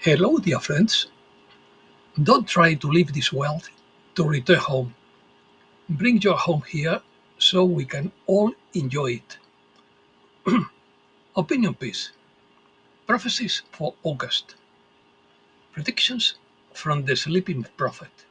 Hello, dear friends. Don't try to leave this world to return home. Bring your home here so we can all enjoy it. Opinion piece. Prophecies for August. Predictions from the sleeping prophet.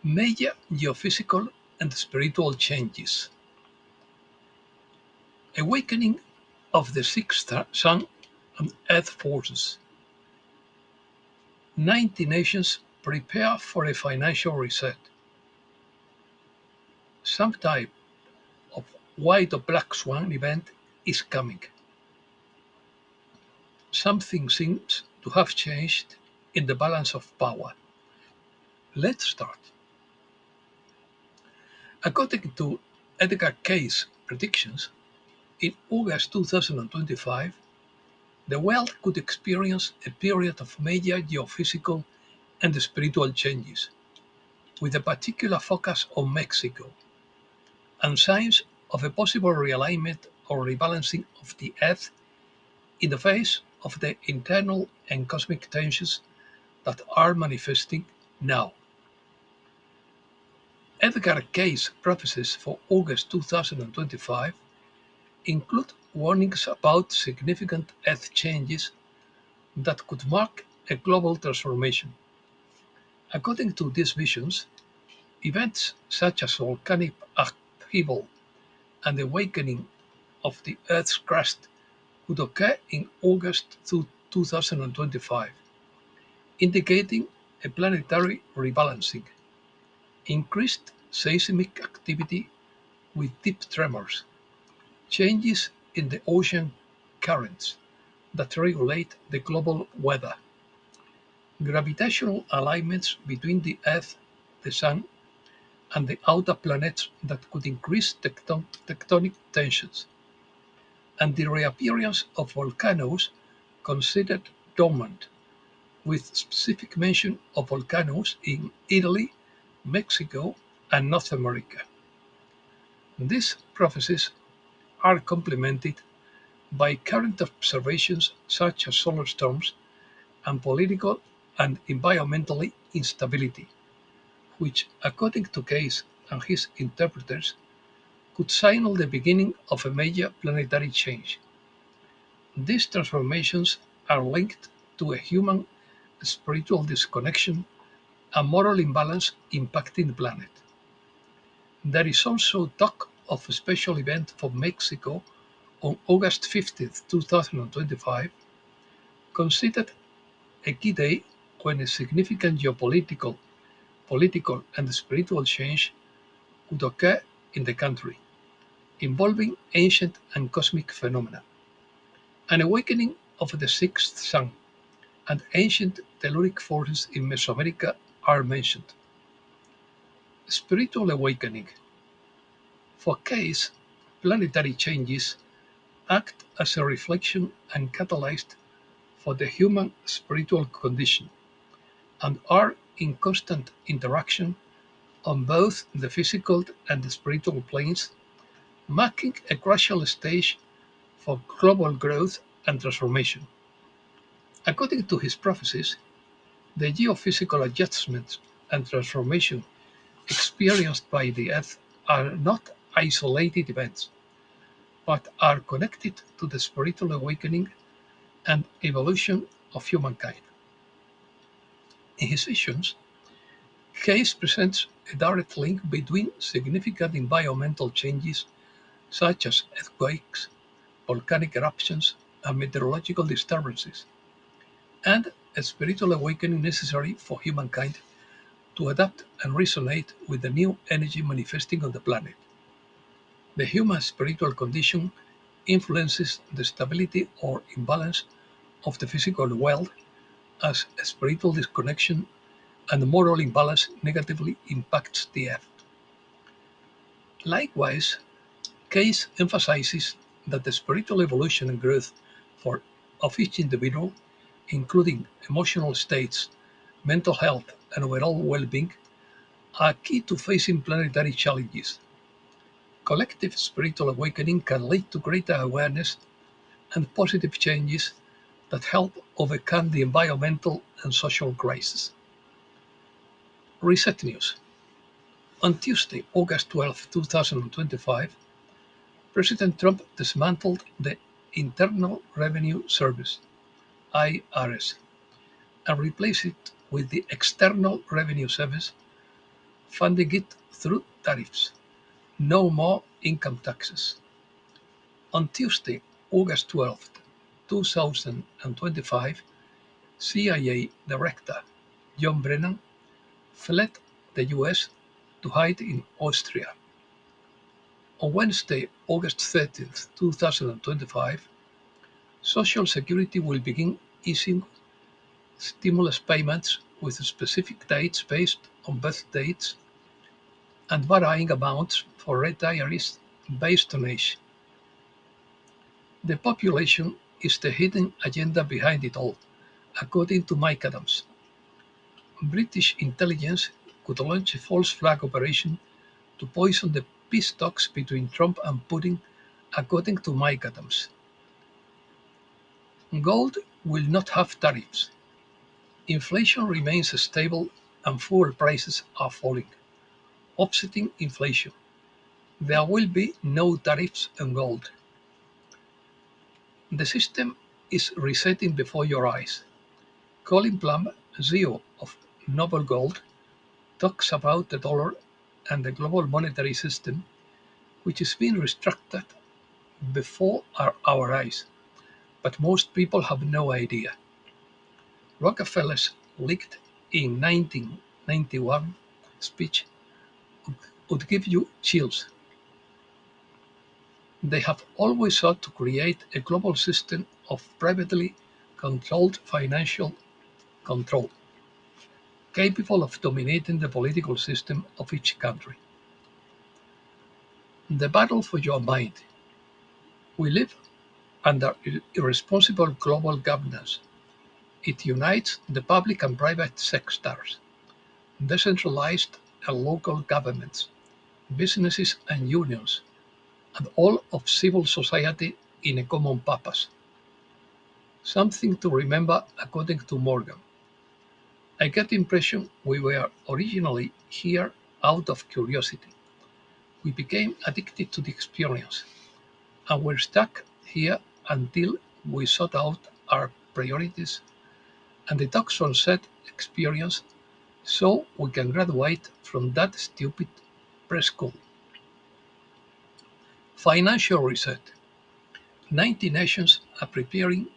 Major geophysical and spiritual changes. Awakening of the sixth sun and earth forces. 90 nations prepare for a financial reset. Some type of white or black swan event is coming. Something seems to have changed in the balance of power. Let's start. According to Edgar Cayce's predictions, in August 2025, the world could experience a period of major geophysical and spiritual changes, with a particular focus on Mexico, and signs of a possible realignment or rebalancing of the Earth in the face of the internal and cosmic tensions that are manifesting now. Edgar Cayce's prophecies for August 2025 include warnings about significant Earth changes that could mark a global transformation. According to these visions, events such as volcanic upheaval and the awakening of the Earth's crust could occur in August 2025, indicating a planetary rebalancing, increased seismic activity with deep tremors, changes in the ocean currents that regulate the global weather, gravitational alignments between the Earth, the Sun, and the outer planets that could increase tectonic tensions, and the reappearance of volcanoes considered dormant, with specific mention of volcanoes in Italy, Mexico, and North America. These prophecies are complemented by current observations such as solar storms and political and environmental instability, which, according to Case and his interpreters, could signal the beginning of a major planetary change. These transformations are linked to a human spiritual disconnection and moral imbalance impacting the planet. There is also talk of a special event for Mexico on August 15, 2025, considered a key day when a significant geopolitical, political, and spiritual change could occur in the country, involving ancient and cosmic phenomena. An awakening of the sixth sun and ancient telluric forces in Mesoamerica are mentioned. Spiritual awakening. For Case, planetary changes act as a reflection and catalyst for the human spiritual condition and are in constant interaction on both the physical and the spiritual planes, marking a crucial stage for global growth and transformation. According to his prophecies, the geophysical adjustments and transformation experienced by the Earth are not isolated events, but are connected to the spiritual awakening and evolution of humankind. In his visions, Hayes presents a direct link between significant environmental changes such as earthquakes, volcanic eruptions, and meteorological disturbances, and a spiritual awakening necessary for humankind to adapt and resonate with the new energy manifesting on the planet. The human spiritual condition influences the stability or imbalance of the physical world as a spiritual disconnection and moral imbalance negatively impacts the earth. Likewise, Case emphasizes that the spiritual evolution and growth for of each individual, including emotional states, mental health, and overall well-being, are key to facing planetary challenges. Collective spiritual awakening can lead to greater awareness and positive changes that help overcome the environmental and social crisis. Reset News. On Tuesday, August 12, 2025, President Trump dismantled the Internal Revenue Service (IRS) and replaced it with the External Revenue Service, funding it through tariffs. No more income taxes. On Tuesday, August 12th, 2025, CIA Director John Brennan fled the US to hide in Austria. On Wednesday, August 30th, 2025, Social Security will begin issuing stimulus payments with specific dates based on birth dates and varying amounts for retirees based on age. The population is the hidden agenda behind it all, according to Mike Adams. British intelligence could launch a false flag operation to poison the peace talks between Trump and Putin, according to Mike Adams. Gold will not have tariffs. Inflation remains stable and fuel prices are falling, offsetting inflation. There will be no tariffs on gold. The system is resetting before your eyes. Colin Plumb, CEO of Noble Gold, talks about the dollar and the global monetary system, which is being restructured before our eyes, but most people have no idea. Rockefeller's leaked in 1991 speech would give you chills. They have always sought to create a global system of privately controlled financial control, capable of dominating the political system of each country. The battle for your mind. We live under irresponsible global governance. It unites the public and private sectors, decentralized and local governments, businesses and unions, and all of civil society in a common purpose. Something to remember according to Morgan. I get the impression we were originally here out of curiosity. We became addicted to the experience, and we're stuck here until we sort out our priorities and the Tucson set experience so we can graduate from that stupid preschool. Financial reset. 90 nations are preparing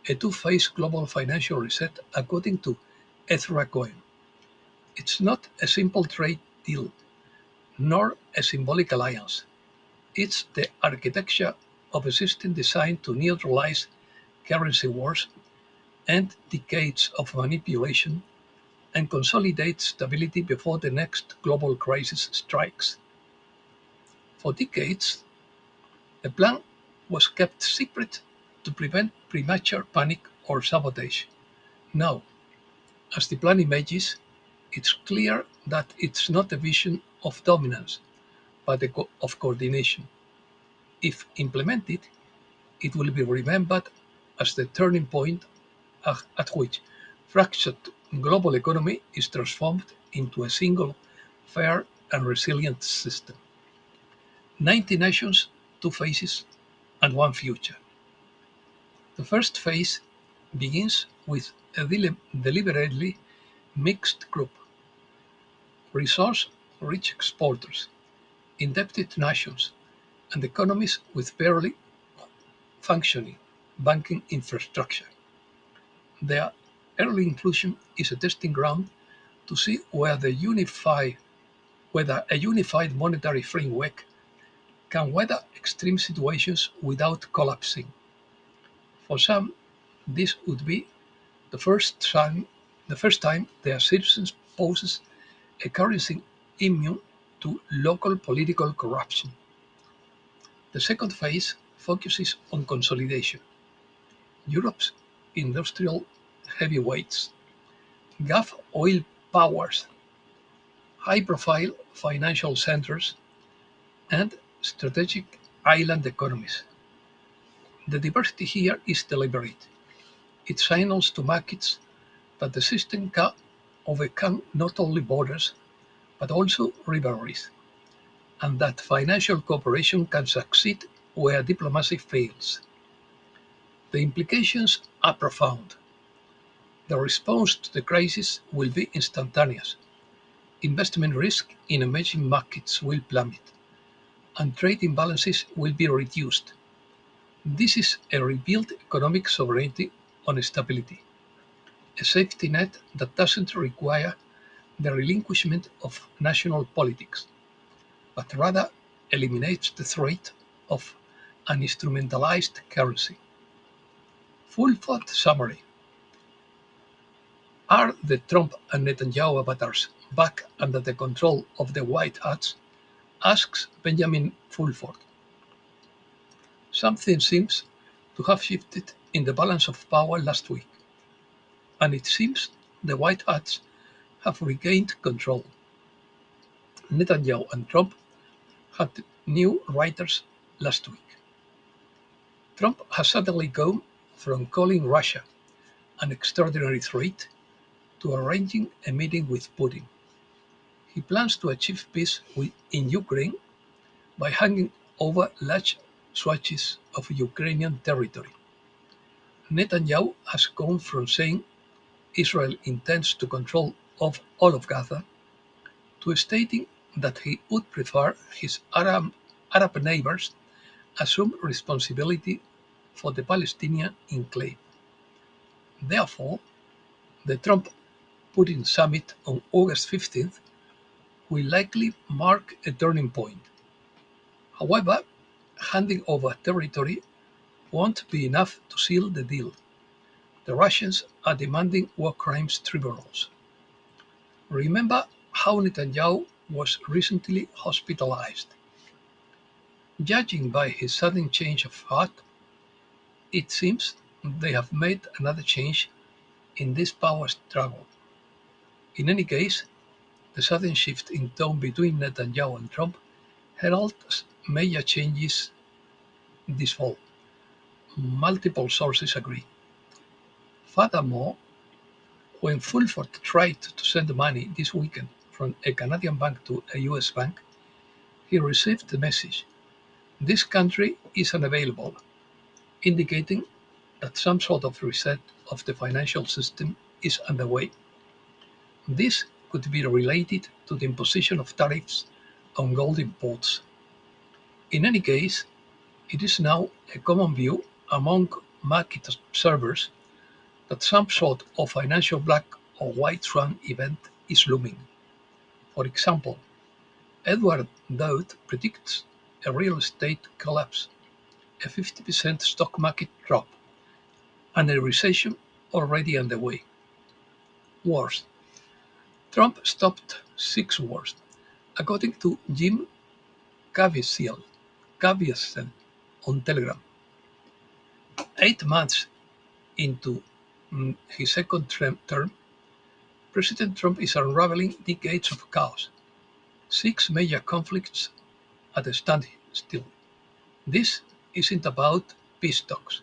a two-phase global financial reset according to Ezra Cohen. It's not a simple trade deal, nor a symbolic alliance. It's the architecture of a system designed to neutralize currency wars, end decades of manipulation, and consolidate stability before the next global crisis strikes. For decades, the plan was kept secret to prevent premature panic or sabotage. Now, as the plan emerges, it's clear that it's not a vision of dominance, but of coordination. If implemented, it will be remembered as the turning point at which fractured global economy is transformed into a single, fair and resilient system. 90 nations, two faces, and one future. The first phase begins with a deliberately mixed group: resource-rich exporters, indebted nations, and economies with barely functioning banking infrastructure. Their early inclusion is a testing ground to see whether a unified monetary framework can weather extreme situations without collapsing. For some, this would be the first time their citizens poses a currency immune to local political corruption. The second phase focuses on consolidation. Europe's industrial heavyweights, Gulf oil powers, high-profile financial centers, and strategic island economies. The diversity here is deliberate. It signals to markets that the system can overcome not only borders but also rivalries, and that financial cooperation can succeed where diplomacy fails. The implications are profound. The response to the crisis will be instantaneous. Investment risk in emerging markets will plummet, and trade imbalances will be reduced. This is a rebuilt economic sovereignty on stability, a safety net that doesn't require the relinquishment of national politics, but rather eliminates the threat of an instrumentalized currency. Full thought summary: are the Trump and Netanyahu avatars back under the control of the White Hats? Asks Benjamin Fulford. Something seems to have shifted in the balance of power last week, and it seems the White Hats have regained control. Netanyahu and Trump had new writers last week. Trump has suddenly gone from calling Russia an extraordinary threat to arranging a meeting with Putin. He plans to achieve peace in Ukraine by handing over large swathes of Ukrainian territory. Netanyahu has gone from saying Israel intends to control of all of Gaza to stating that he would prefer his Arab neighbors assume responsibility for the Palestinian enclave. Therefore, the Trump-Putin summit on August 15th will likely mark a turning point. However, handing over territory won't be enough to seal the deal. The Russians are demanding war crimes tribunals. Remember how Netanyahu was recently hospitalized. Judging by his sudden change of heart, it seems they have made another change in this power struggle. In any case, the sudden shift in tone between Netanyahu and Trump heralds major changes this fall. Multiple sources agree. Furthermore, when Fulford tried to send money this weekend from a Canadian bank to a US bank, he received the message, "This country is unavailable," indicating that some sort of reset of the financial system is underway. This could be related to the imposition of tariffs on gold imports. In any case, it is now a common view among market observers that some sort of financial black or white swan event is looming. For example, Edward Dodd predicts a real estate collapse, a 50% stock market drop, and a recession already underway. Wars. Trump stopped 6 wars, according to Jim Caviezel on Telegram. 8 months into his second term, President Trump is unraveling decades of chaos. 6 major conflicts at a standstill. This isn't about peace talks.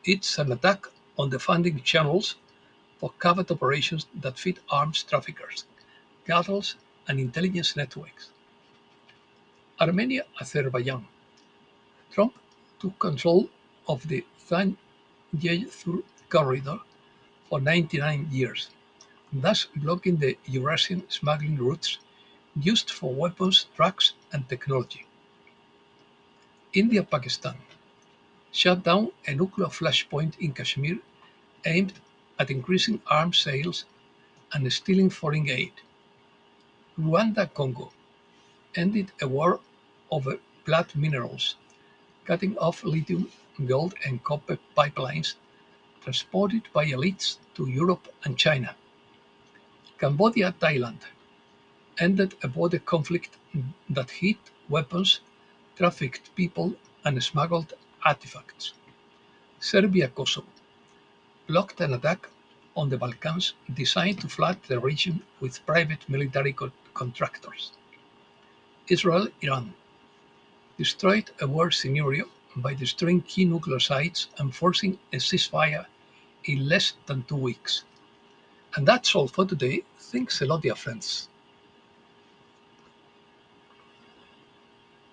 It's an attack on the funding channels for covert operations that feed arms traffickers, cartels, and intelligence networks. Armenia, Azerbaijan. Trump took control of the Thur corridor for 99 years, thus blocking the Eurasian smuggling routes used for weapons, drugs, and technology. India, Pakistan shut down a nuclear flashpoint in Kashmir aimed at increasing arms sales and stealing foreign aid. Rwanda, Congo ended a war over blood minerals, cutting off lithium, gold, and copper pipelines transported by elites to Europe and China. Cambodia, Thailand ended a border conflict that hid weapons, trafficked people, and smuggled artifacts. Serbia, Kosovo blocked an attack on the Balkans designed to flood the region with private military contractors. Israel, Iran destroyed a war scenario by destroying key nuclear sites and forcing a ceasefire in less than 2 weeks. And that's all for today. Thanks a lot, dear friends.